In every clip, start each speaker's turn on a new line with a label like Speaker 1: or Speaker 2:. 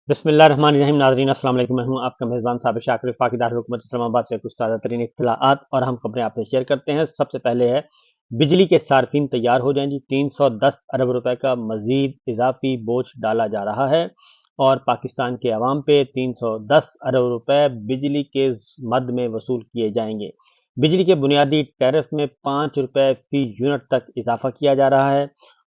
Speaker 1: بسم اللہ الرحمن الرحیم ناظرین السلام علیکم، میں ہوں آپ کا میزبان صابر شاکر وفاقی دارالحکومت اسلام آباد سے کچھ تازہ ترین اطلاعات اور اہم خبریں آپ سے شیئر کرتے ہیں۔ سب سے پہلے ہے بجلی کے صارفین تیار ہو جائیں جی، 310 ارب روپے کا مزید اضافی بوجھ ڈالا جا رہا ہے اور پاکستان کے عوام پہ 310 ارب روپے بجلی کے مد میں وصول کیے جائیں گے۔ بجلی کے بنیادی ٹیرف میں 5 روپے فی یونٹ تک اضافہ کیا جا رہا ہے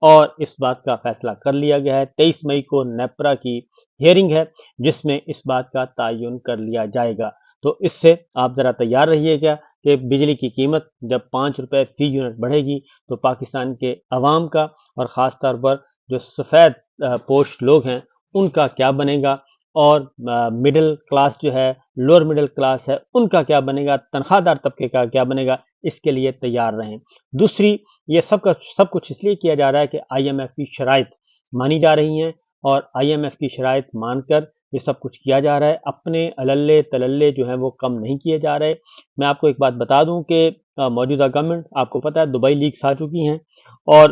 Speaker 1: اور اس بات کا فیصلہ کر لیا گیا ہے۔ 23 مئی کو نیپرا کی ہیئرنگ ہے جس میں اس بات کا تعین کر لیا جائے گا، تو اس سے آپ ذرا تیار رہیے گا کہ بجلی کی قیمت جب 5 روپے فی یونٹ بڑھے گی تو پاکستان کے عوام کا اور خاص طور پر جو سفید پوش لوگ ہیں ان کا کیا بنے گا، اور مڈل کلاس جو ہے، لوور مڈل کلاس ہے، ان کا کیا بنے گا، تنخواہ دار طبقے کا کیا بنے گا، اس کے لیے تیار رہیں۔ دوسری، یہ سب کچھ اس لیے کیا جا رہا ہے کہ آئی ایم ایف کی شرائط مانی جا رہی ہیں اور آئی ایم ایف کی شرائط مان کر یہ سب کچھ کیا جا رہا ہے، اپنے عللے تللے جو ہیں وہ کم نہیں کیے جا رہے۔ میں آپ کو ایک بات بتا دوں کہ موجودہ گورنمنٹ، آپ کو پتہ ہے دبئی لیکس آ چکی ہیں اور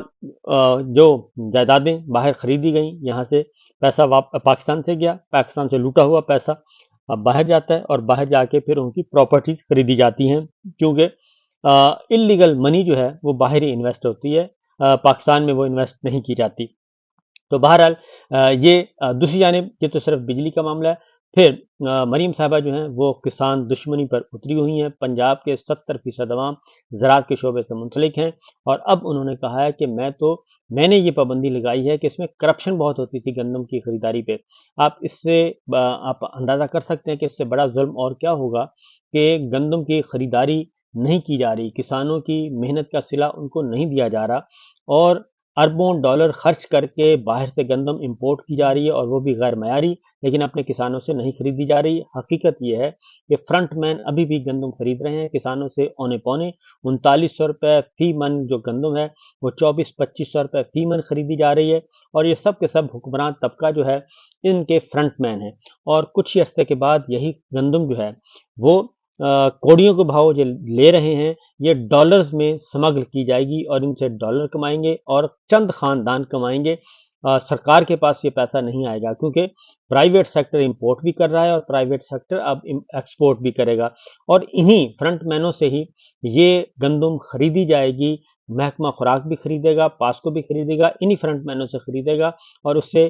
Speaker 1: جو جائیدادیں باہر خریدی گئیں، یہاں سے پیسہ پاکستان سے گیا، پاکستان سے لوٹا ہوا پیسہ اب باہر جاتا ہے اور باہر جا کے پھر ان کی پراپرٹیز خریدی جاتی ہیں، کیونکہ انلیگل منی جو ہے وہ باہر ہی انویسٹ ہوتی ہے، پاکستان میں وہ انویسٹ نہیں کی جاتی۔ تو بہرحال یہ دوسری جانب یہ تو صرف بجلی کا معاملہ ہے۔ پھر مریم صاحبہ جو ہیں وہ کسان دشمنی پر اتری ہوئی ہیں۔ پنجاب کے 70% عوام زراعت کے شعبے سے منسلک ہیں اور اب انہوں نے کہا ہے کہ میں نے یہ پابندی لگائی ہے کہ اس میں کرپشن بہت ہوتی تھی گندم کی خریداری پہ۔ آپ اس سے آپ اندازہ کر سکتے ہیں کہ اس سے بڑا ظلم اور کیا ہوگا کہ گندم کی خریداری نہیں کی جا رہی، کسانوں کی محنت کا صلہ ان کو نہیں دیا جا رہا اور اربوں ڈالر خرچ کر کے باہر سے گندم امپورٹ کی جا رہی ہے اور وہ بھی غیر معیاری، لیکن اپنے کسانوں سے نہیں خریدی جا رہی۔ حقیقت یہ ہے کہ فرنٹ مین ابھی بھی گندم خرید رہے ہیں کسانوں سے اونے پونے۔ 3900 روپے فی من جو گندم ہے وہ 24-2500 روپے فی من خریدی جا رہی ہے اور یہ سب کے سب حکمران طبقہ جو ہے ان کے فرنٹ مین ہیں، اور کچھ ہی عرصے کے بعد یہی گندم جو ہے وہ کوڑیوں کے بھاؤ جو لے رہے ہیں یہ ڈالرز میں سمگل کی جائے گی اور ان سے ڈالر کمائیں گے اور چند خاندان کمائیں گے۔ سرکار کے پاس یہ پیسہ نہیں آئے گا کیونکہ پرائیویٹ سیکٹر امپورٹ بھی کر رہا ہے اور پرائیویٹ سیکٹر اب ایکسپورٹ بھی کرے گا اور انہی فرنٹ مینوں سے ہی یہ گندم خریدی جائے گی۔ محکمہ خوراک بھی خریدے گا، پاسکو بھی خریدے گا، انہی فرنٹ مینوں سے خریدے گا اور اس سے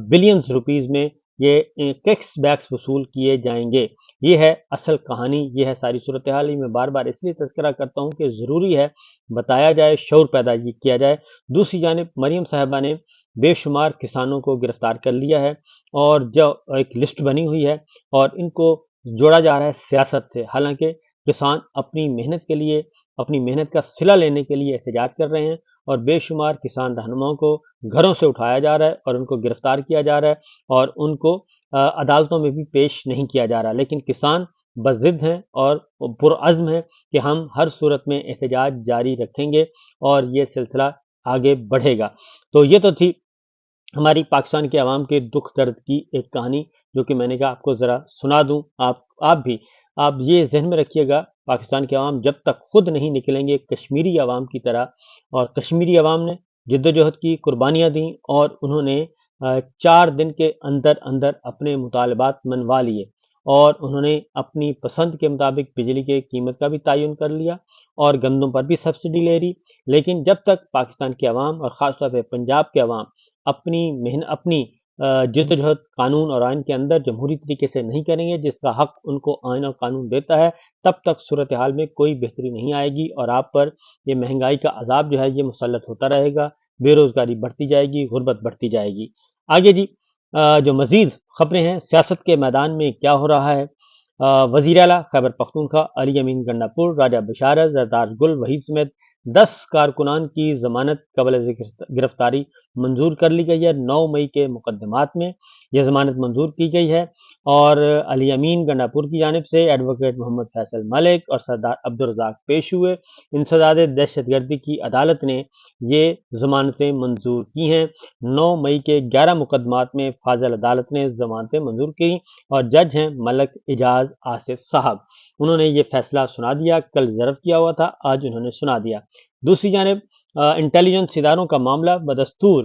Speaker 1: بلینز روپیز میں یہ ٹیکس بیکس وصول کیے جائیں گے۔ یہ ہے اصل کہانی، یہ ہے ساری صورتحال۔ میں بار بار اس لیے تذکرہ کرتا ہوں کہ ضروری ہے بتایا جائے، شعور پیدا کیا جائے۔ دوسری جانب مریم صاحبہ نے بے شمار کسانوں کو گرفتار کر لیا ہے اور جو ایک لسٹ بنی ہوئی ہے اور ان کو جوڑا جا رہا ہے سیاست سے، حالانکہ کسان اپنی محنت کے لیے، اپنی محنت کا صلہ لینے کے لیے احتجاج کر رہے ہیں اور بے شمار کسان رہنماؤں کو گھروں سے اٹھایا جا رہا ہے اور ان کو گرفتار کیا جا رہا ہے اور ان کو عدالتوں میں بھی پیش نہیں کیا جا رہا، لیکن کسان بضد ہیں اور پرعزم ہیں کہ ہم ہر صورت میں احتجاج جاری رکھیں گے اور یہ سلسلہ آگے بڑھے گا۔ تو یہ تو تھی ہماری پاکستان کے عوام کے دکھ درد کی ایک کہانی جو کہ میں نے کہا آپ کو ذرا سنا دوں۔ آپ یہ ذہن میں رکھیے گا، پاکستان کے عوام جب تک خود نہیں نکلیں گے کشمیری عوام کی طرح، اور کشمیری عوام نے جدوجہد کی، قربانیاں دیں اور انہوں نے 4 دن کے اندر اندر اپنے مطالبات منوا لیے اور انہوں نے اپنی پسند کے مطابق بجلی کے قیمت کا بھی تعین کر لیا اور گندم پر بھی سبسڈی لے رہی، لیکن جب تک پاکستان کے عوام اور خاص طور پہ پنجاب کے عوام اپنی جدوجہد قانون اور آئین کے اندر جمہوری طریقے سے نہیں کریں گے جس کا حق ان کو آئین اور قانون دیتا ہے، تب تک صورتحال میں کوئی بہتری نہیں آئے گی اور آپ پر یہ مہنگائی کا عذاب جو ہے یہ مسلط ہوتا رہے گا، بے روزگاری بڑھتی جائے گی، غربت بڑھتی جائے گی۔ آگے جی جو مزید خبریں ہیں سیاست کے میدان میں کیا ہو رہا ہے۔ وزیر اعلیٰ خیبر پختونخوا علی امین گنڈاپور، راجہ بشارت، زردار گل وحید سمیت 10 کارکنان کی ضمانت قبل گرفتاری منظور کر لی گئی ہے۔ 9 مئی کے مقدمات میں یہ ضمانت منظور کی گئی ہے اور علی امین گنڈاپور کی جانب سے ایڈوکیٹ محمد فیصل ملک اور سردار عبدالرزاق پیش ہوئے۔ انسداد دہشت گردی کی عدالت نے یہ ضمانتیں منظور کی ہیں۔ 9 مئی کے 11 مقدمات میں فاضل عدالت نے ضمانتیں منظور کی اور جج ہیں ملک اعجاز آصف صاحب، انہوں نے یہ فیصلہ سنا دیا۔ کل ریزرو کیا ہوا تھا، آج انہوں نے سنا دیا۔ دوسری جانب انٹیلیجنس اداروں کا معاملہ بدستور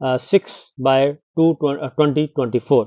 Speaker 1: 6/2/2024,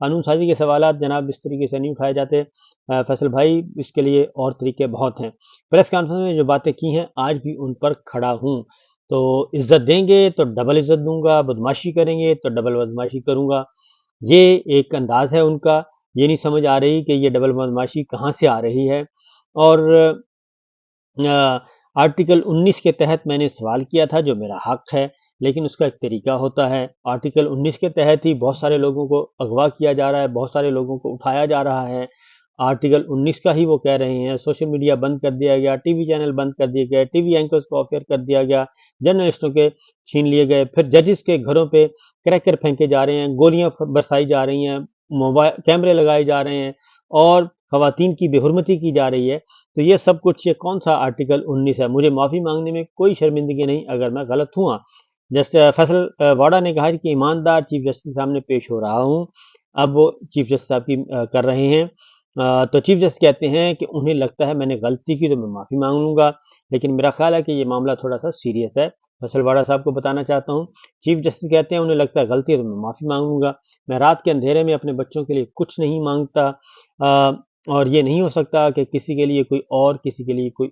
Speaker 1: قانون سازی کے سوالات جناب اس طریقے سے نہیں اٹھائے جاتے فیصل بھائی، اس کے لیے اور طریقے بہت ہیں۔ پریس کانفرنس میں جو باتیں کی ہیں آج بھی ان پر کھڑا ہوں۔ تو عزت دیں گے تو ڈبل عزت دوں گا، بدماشی کریں گے تو ڈبل بدماشی کروں گا، یہ ایک انداز ہے ان کا۔ یہ نہیں سمجھ آ رہی کہ یہ ڈبل بدماشی کہاں سے آ رہی ہے۔ اور آرٹیکل 19 کے تحت میں نے سوال کیا تھا جو میرا حق ہے، لیکن اس کا ایک طریقہ ہوتا ہے۔ آرٹیکل 19 کے تحت ہی بہت سارے لوگوں کو اغوا کیا جا رہا ہے، بہت سارے لوگوں کو اٹھایا جا رہا ہے۔ آرٹیکل 19 کا ہی وہ کہہ رہے ہیں، سوشل میڈیا بند کر دیا گیا، ٹی وی چینل بند کر دیے گئے، ٹی وی اینکرز کو آف ایئر کر دیا گیا، جرنلسٹوں کے چھین لیے گئے، پھر ججز کے گھروں پہ کریکر پھینکے جا رہے ہیں، گولیاں برسائی جا رہی ہیں، موبائل کیمرے لگائے جا رہے ہیں، اور خواتین کی بے حرمتی کی جا رہی ہے۔ تو یہ سب کچھ، یہ کون سا آرٹیکل 19 ہے؟ مجھے معافی مانگنے میں کوئی شرمندگی نہیں اگر میں غلط ہوا۔ فیصل واڈا نے کہا کہ ایماندار چیف جسٹس کے سامنے پیش ہو رہا ہوں۔ اب وہ چیف جسٹس صاحب کی کر رہے ہیں، تو چیف جسٹس کہتے ہیں کہ انہیں لگتا ہے میں نے غلطی کی تو میں معافی مانگ لوں گا، لیکن میرا خیال ہے کہ یہ معاملہ تھوڑا سا سیریس ہے۔ فیصل واڈا صاحب کو بتانا چاہتا ہوں، چیف جسٹس کہتے ہیں انہیں لگتا ہے غلطی ہے تو میں معافی مانگ لوں گا، میں رات کے اندھیرے میں اپنے بچوں کے لیے کچھ نہیں مانگتا، اور یہ نہیں ہو سکتا کہ کسی کے لیے کوئی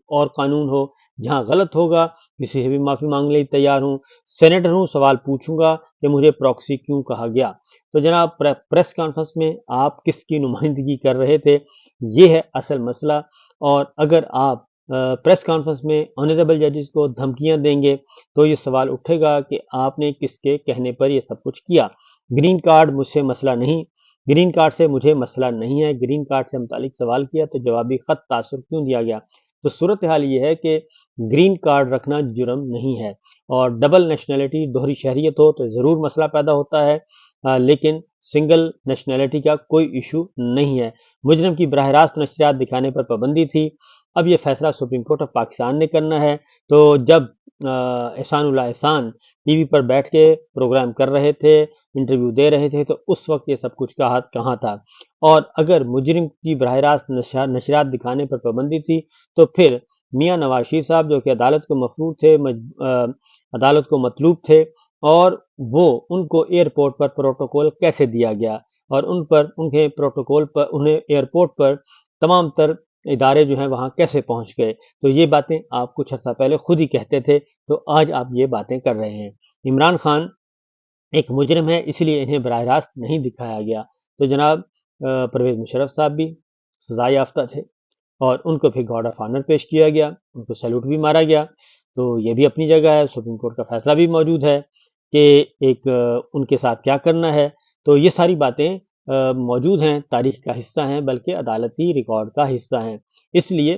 Speaker 1: اور قانون ہو، جہاں غلط ہوگا کسی سے بھی معافی مانگنے لیے تیار ہوں۔ سینیٹر ہوں، سوال پوچھوں گا کہ مجھے پراکسی کیوں کہا گیا۔ تو جناب پریس کانفرنس میں آپ کس کی نمائندگی کر رہے تھے، یہ ہے اصل مسئلہ۔ اور اگر آپ پریس کانفرنس میں آنریبل ججز کو دھمکیاں دیں گے تو یہ سوال اٹھے گا کہ آپ نے کس کے کہنے پر یہ سب کچھ کیا۔ گرین کارڈ مجھ سے مسئلہ نہیں، گرین کارڈ سے مجھے مسئلہ نہیں ہے، گرین کارڈ سے متعلق سوال کیا تو جوابی خط تاثر کیوں دیا گیا؟ تو صورتحال یہ ہے کہ گرین کارڈ رکھنا جرم نہیں ہے، اور ڈبل نیشنلٹی، دوہری شہریت ہو تو ضرور مسئلہ پیدا ہوتا ہے، لیکن سنگل نیشنلٹی کا کوئی ایشو نہیں ہے۔ مجرم کی براہ راست نشریات دکھانے پر پابندی تھی، اب یہ فیصلہ سپریم کورٹ آف پاکستان نے کرنا ہے۔ تو جب احسان اللہ احسان ٹی وی پر بیٹھ کے پروگرام کر رہے تھے، انٹرویو دے رہے تھے، تو اس وقت یہ سب کچھ کہاں تھا؟ اور اگر مجرم کی براہ راست نشریات دکھانے پر پابندی تھی تو پھر میاں نواز شریف صاحب جو کہ عدالت کو مفروض تھے، عدالت کو مطلوب تھے، اور وہ ان کو ایئرپورٹ پر پروٹوکول کیسے دیا گیا، اور انہیں ایئرپورٹ پر تمام تر ادارے جو ہیں وہاں کیسے پہنچ گئے؟ تو یہ باتیں آپ کچھ عرصہ پہلے خود ہی کہتے تھے، تو آج آپ یہ باتیں کر رہے ہیں۔ عمران خان ایک مجرم ہے، اس لیے انہیں براہ راست نہیں دکھایا گیا، تو جناب پرویز مشرف صاحب بھی سزا یافتہ تھے، اور ان کو پھر گارڈ آف آنر پیش کیا گیا، ان کو سیلوٹ بھی مارا گیا، تو یہ بھی اپنی جگہ ہے۔ سپریم کورٹ کا فیصلہ بھی موجود ہے کہ ان کے ساتھ کیا کرنا ہے۔ تو یہ ساری باتیں موجود ہیں، تاریخ کا حصہ ہیں، بلکہ عدالتی ریکارڈ کا حصہ ہیں، اس لیے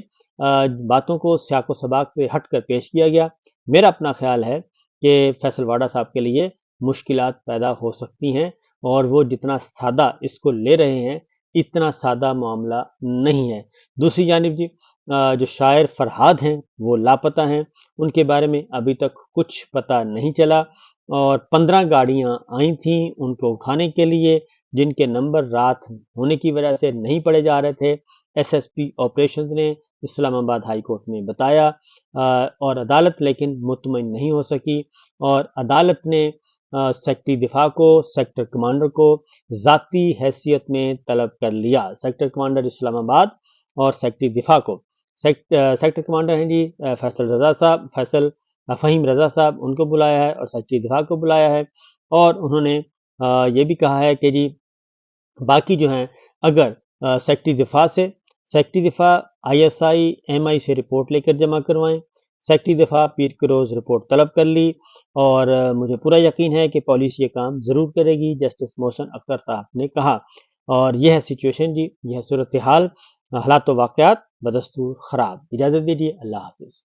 Speaker 1: باتوں کو سیاق و سباق سے ہٹ کر پیش کیا گیا۔ میرا اپنا خیال ہے کہ فیصل واڈا صاحب کے لیے مشکلات پیدا ہو سکتی ہیں، اور وہ جتنا سادہ اس کو لے رہے ہیں اتنا سادہ معاملہ نہیں ہے۔ دوسری جانب جو شاعر فرہاد ہیں وہ لاپتہ ہیں، ان کے بارے میں ابھی تک کچھ پتہ نہیں چلا، اور 15 گاڑیاں آئی تھیں ان کو اٹھانے کے لیے، جن کے نمبر رات ہونے کی وجہ سے نہیں پڑے جا رہے تھے۔ ایس ایس پی آپریشنز نے اسلام آباد ہائی کورٹ میں بتایا، اور عدالت لیکن مطمئن نہیں ہو سکی، اور عدالت نے سیکٹری دفاع کو، سیکٹر کمانڈر کو ذاتی حیثیت میں طلب کر لیا، سیکٹر کمانڈر اسلام آباد اور سیکٹری دفاع کو۔ سیکٹر کمانڈر ہیں جی فیصل فہیم رضا صاحب، ان کو بلایا ہے، اور سیکٹری دفاع کو بلایا ہے، اور انہوں نے یہ بھی کہا ہے کہ جی باقی جو ہیں، اگر سیکٹری دفاع ISI-MI سے رپورٹ لے کر جمع کروائیں، سیکٹری دفاع پیر کے روز رپورٹ طلب کر لی، اور مجھے پورا یقین ہے کہ پولیس یہ کام ضرور کرے گی، جسٹس محسن اختر صاحب نے کہا۔ اور یہ ہے سچویشن جی، یہ ہے صورتحال، حالات و واقعات بدستور خراب۔ اجازت دیجیے، اللہ حافظ۔